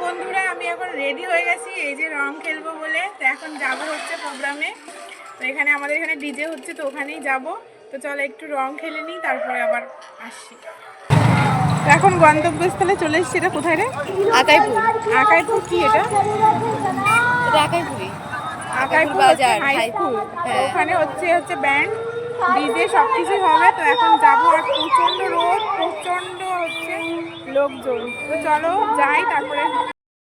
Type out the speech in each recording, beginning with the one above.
বন্ধুরা, আমি এখন রেডি হয়ে গেছি এই যে রং খেলবো বলে। তো এখন যাব হচ্ছে প্রোগ্রামে। তো এখানে আমাদের এখানে ডিজে হচ্ছে, তো ওখানেই যাব। তো চলো একটু রং খেলে নিই, তারপরে আবার আসছি। তো এখন গন্তব্যস্থলে চলে এসেছি। এটা কোথায় রে? আকাইপুর। আকাইপুর কি এটা? এটা আকাইপুরি। আকাইপুর আকাইপুর হচ্ছে বাজার হাই হাই। স্কুল। তো হ্যাঁ। ওখানে হচ্ছে ব্যান্ড ডিজে সব কিছুই হবে। তো এখন যাবো, আর প্রচণ্ড রোদ, প্রচণ্ড হচ্ছে লোকজন। তো চলো যাই। তারপরে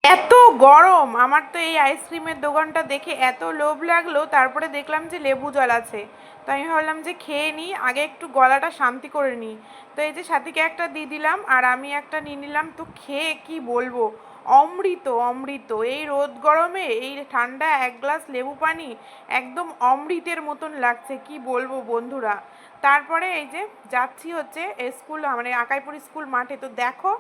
এত গরম, আমার তো এই আইসক্রিমের দোকানটা দেখে এত লোভ লাগলো। তারপরে দেখলাম যে লেবু জল আছে, তো আমি ভাবলাম যে খেয়ে নিই, আগে একটু গলাটা শান্তি করে নিই। তো এই যে সাথীকে একটা দিয়ে দিলাম, আর আমি একটা নিয়ে নিলাম। তো খেয়ে কি বলবো, অমৃত অমৃত। এই রোদ গরমে এই ঠান্ডা এক গ্লাস লেবু পানি একদম অমৃতের মতন লাগছে, কি বলবো বন্ধুরা। তারপরে এই যে যাচ্ছি হচ্ছে স্কুল, মানে আকাইপুর স্কুল মাঠে। তো দেখো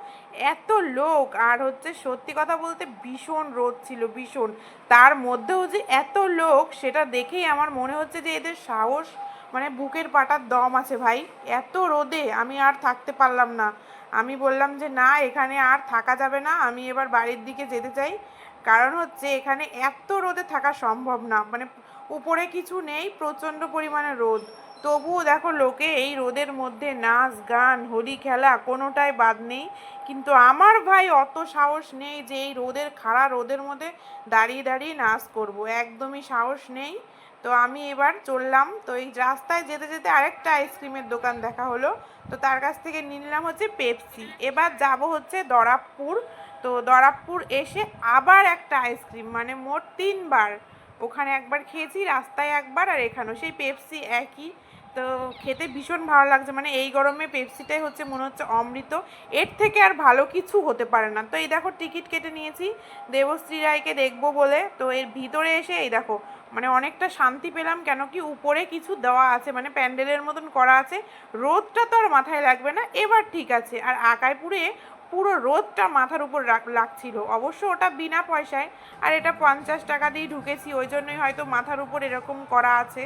এত লোক, আর হচ্ছে সত্যি কথা বলতে ভীষণ রোদ ছিল, ভীষণ। তার মধ্যেও যে এত লোক, সেটা দেখেই আমার মনে হচ্ছে যে এদের সাহস, মানে বুকের পাটার দম আছে ভাই। এত রোদে আমি আর থাকতে পারলাম না। আমি বললাম যে না, এখানে আর থাকা যাবে না, আমি এবার বাড়ির দিকে যেতে চাই। কারণ হচ্ছে এখানে এত রোদে থাকা সম্ভব না, মানে উপরে কিছু নেই, প্রচণ্ড পরিমাণে রোদ। তবুও দেখো লোকে এই রোদের মধ্যে নাচ গান হোলি খেলা কোনোটাই বাদ নেই। কিন্তু আমার ভাই অত সাহস নেই যে এই রোদের, খাড়া রোদের মধ্যে দাঁড়িয়ে দাঁড়িয়ে নাচ করব, একদমই সাহস নেই। তো আমি এবার চললাম। তো এই রাস্তায় যেতে যেতে আরেকটা আইসক্রিমের দোকান দেখা হলো। তো তার কাছ থেকে নিয়ে নিলাম হচ্ছে পেপসি। এবার যাব হচ্ছে দরাবপুর। তো দরাবপুর এসে আবার একটা আইসক্রিম, মানে মোট 3বার। ওখানে একবার খেয়েছি, রাস্তায় একবার, আর এখানেও সেই পেপসি একই। তো খেতে ভীষণ ভালো লাগছে, মানে এই গরমে পেপসিটাই হচ্ছে মনে হচ্ছে অমৃত। এর থেকে আর ভালো কিছু হতে পারে না। তো এই দেখো টিকিট কেটে নিয়েছি দেবশ্রী রায়কে দেখবো বলে। তো এর ভিতরে এসে এই দেখো, মানে অনেকটা শান্তি পেলাম, কেন কি উপরে কিছু দেওয়া আছে, মানে প্যান্ডেলের মতন করা আছে। রোদটা তো আর মাথায় লাগবে না, এবার ঠিক আছে। আর আকাইপুরে পুরো রোদটা মাথার উপর লাগছিল। অবশ্য ওটা বিনা পয়সায়, আর এটা 50 টাকা দিয়ে ঢুকেছি, ওই জন্যই হয়তো মাথার উপর এরকম করা আছে।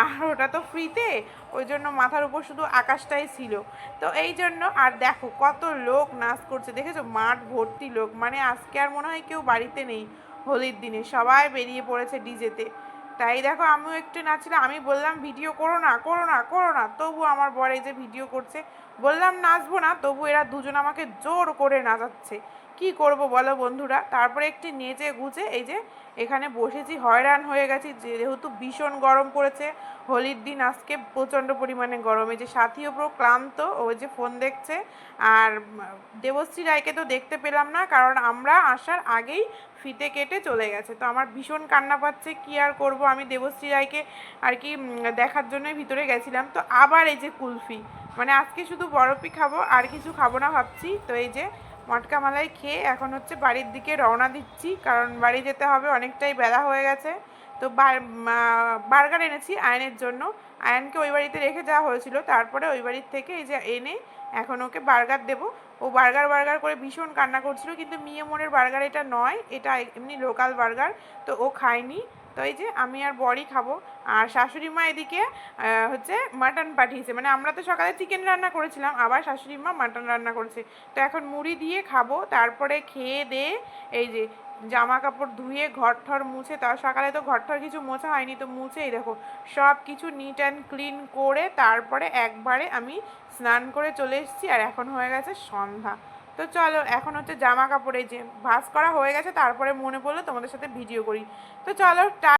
আর ওটা তো ফ্রিতে, ওই জন্য মাথার উপর শুধু আকাশটাই ছিল। তো এই জন্য। আর দেখো কত লোক নাচ করছে, দেখেছো? মাঠ ভর্তি লোক, মানে আজকে আর মনে হয় কেউ বাড়িতে নেই। হোলির দিনে সবাই বেরিয়ে পড়েছে ডিজেতে। তাই দেখো আমিও একটু নাচছিলাম। আমি বললাম ভিডিও করো না করো না করো না, তবু আমার বর এই যে ভিডিও করছে। বললাম নাচবো না, তবু এরা দুজন আমাকে জোর করে নাচাচ্ছে। কি করব বলো বন্ধুরা। তারপরে একটু নেচে গুজে এই যে এখানে বসেছি, হয়রান হয়ে গেছি, যেহেতু ভীষণ গরম পড়েছে। হোলির দিন আজকে প্রচণ্ড পরিমাণে গরম। এই যে সাথীও পুরো ক্লান্ত, ওই যে ফোন দেখছে। আর দেবশ্রী রায়কে তো দেখতে পেলাম না, কারণ আমরা আসার আগেই ফিতে কেটে চলে গেছে। তো আমার ভীষণ কান্না পাচ্ছে, কি আর করব। আমি দেবশ্রী রায়কে আর কি দেখার জন্যই ভিতরে গেছিলাম। তো আবার এই যে কুলফি, মানে আজকে শুধু বরফই খাবো, আর কিছু খাবো না ভাবছি। তো এই যে মটকা মালাই খেয়ে এখন হচ্ছে বাড়ির দিকে রওনা দিচ্ছি, কারণ বাড়ি যেতে হবে, অনেকটাই বেলা হয়ে গেছে। তো বার্গার এনেছি আয়নের জন্য। আয়নকে ওই বাড়িতে রেখে যাওয়া হয়েছিল, তারপরে ওই বাড়ির থেকে এই যে এনে এখন ওকে বার্গার দেবো। ও বার্গার বার্গার করে ভীষণ কান্না করছিল, কিন্তু মিয়ে বার্গার এটা নয়, এটা এমনি লোকাল বার্গার। তো ও খায়নি। তো এই যে আমি আর বরই খাবো। আর শাশুড়ি মা এদিকে হচ্ছে মাটন পাঠিয়েছে, মানে আমরা তো সকালে চিকেন রান্না করেছিলাম, আবার শাশুড়ি মা মাটন রান্না করেছে। তো এখন মুড়ি দিয়ে খাবো, তারপরে খেয়ে দিয়ে এই যে জামা কাপড় ধুয়ে ঘর ঠর মুছে, তার সকালে তো ঘর ঠর কিছু মোছা হয়নি, তো মুছে এই দেখো সব কিছু নিট অ্যান্ড ক্লিন করে তারপরে একবারে আমি স্নান করে চলে এসেছি। আর এখন হয়ে গেছে সন্ধ্যা। তো চলো এখন হচ্ছে জামা কাপড়ে যে ভাঁজ করা হয়ে গেছে, তারপরে মনে পড়লো তোমাদের সাথে ভিডিও করি। তো চলো